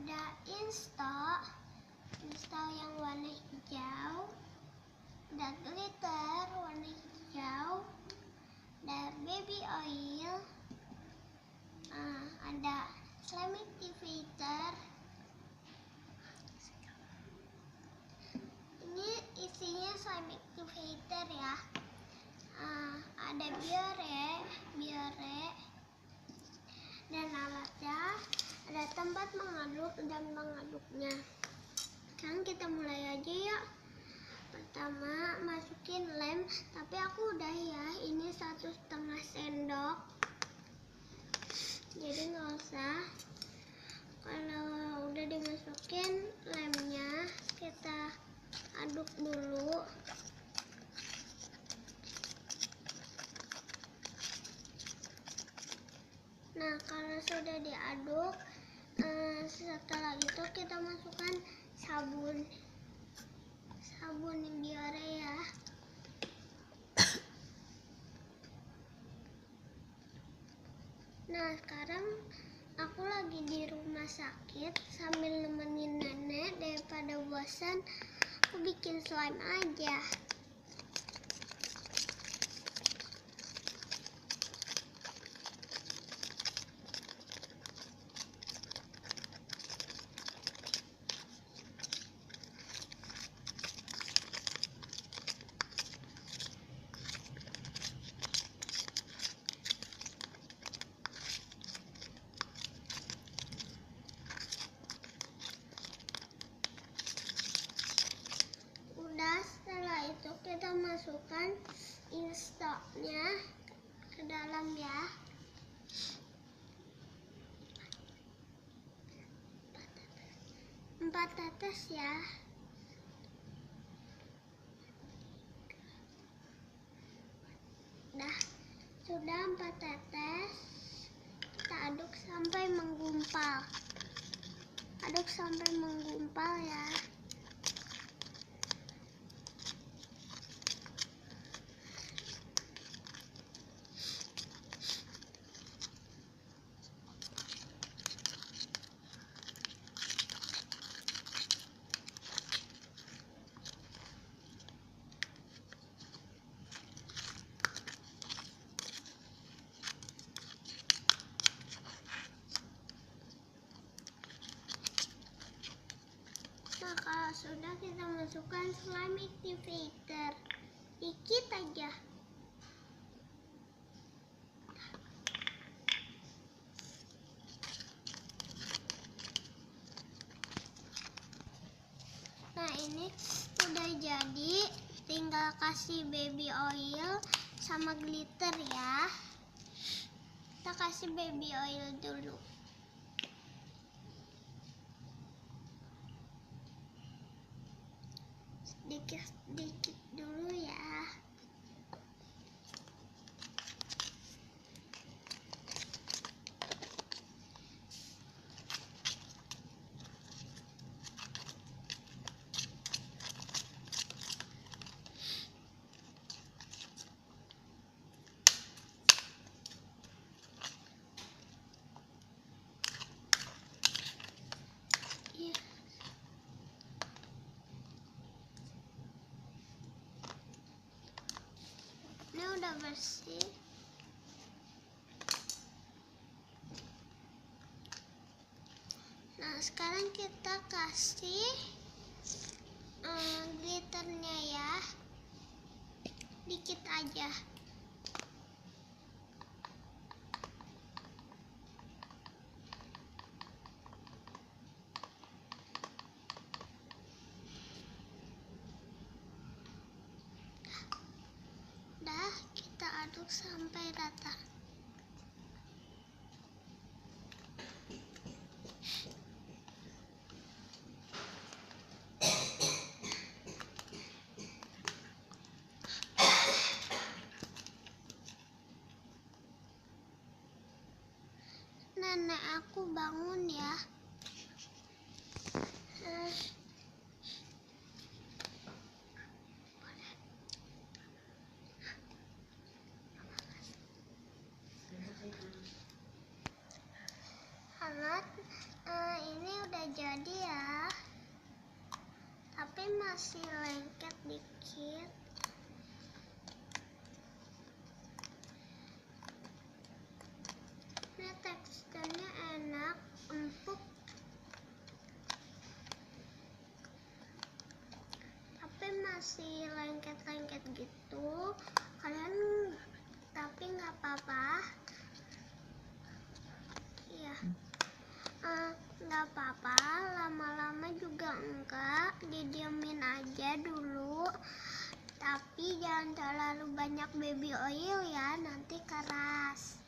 ada install yang warna hijau, ada glitter warna hijau, ada baby oil, ada slime activator. Ini isinya slime activator ya. Ada biore dan alatnya, ada tempat mengaduk dan mengaduknya. Sekarang kita mulai aja ya. Pertama masukin lem, tapi aku udah ya, ini 1,5 sendok, jadi nggak usah. Kalau udah dimasukin lemnya, kita aduk dulu. Nah, kalau sudah diaduk, setelah itu kita masukkan sabun biore ya. Nah, sekarang aku lagi di rumah sakit sambil nemenin nenek. Daripada bosan, aku bikin slime aja. Setelah itu kita masukkan installnya ke dalam ya. Empat tetes ya. Sudah 4 tetes, kita aduk sampai menggumpal. Aduk sampai menggumpal ya. Nah, kalau sudah, kita masukkan slime activator dikit aja. Nah, ini udah jadi, tinggal kasih baby oil sama glitter ya. Kita kasih baby oil dulu. Sedikit dulu ya. Ini udah bersih. Nah, sekarang kita kasih glitternya ya, dikit aja. Kita aduk sampai rata. Nenek aku bangun ya. Hangat, ini udah masih lengket dikit. Ini teksturnya enak, empuk, tapi masih lengket-lengket gitu. Kalian tapi nggak apa-apa. Iya, nggak apa-apa. Lama-lama juga enggak. Didiamin aja dulu. Tapi jangan terlalu banyak baby oil ya, nanti keras.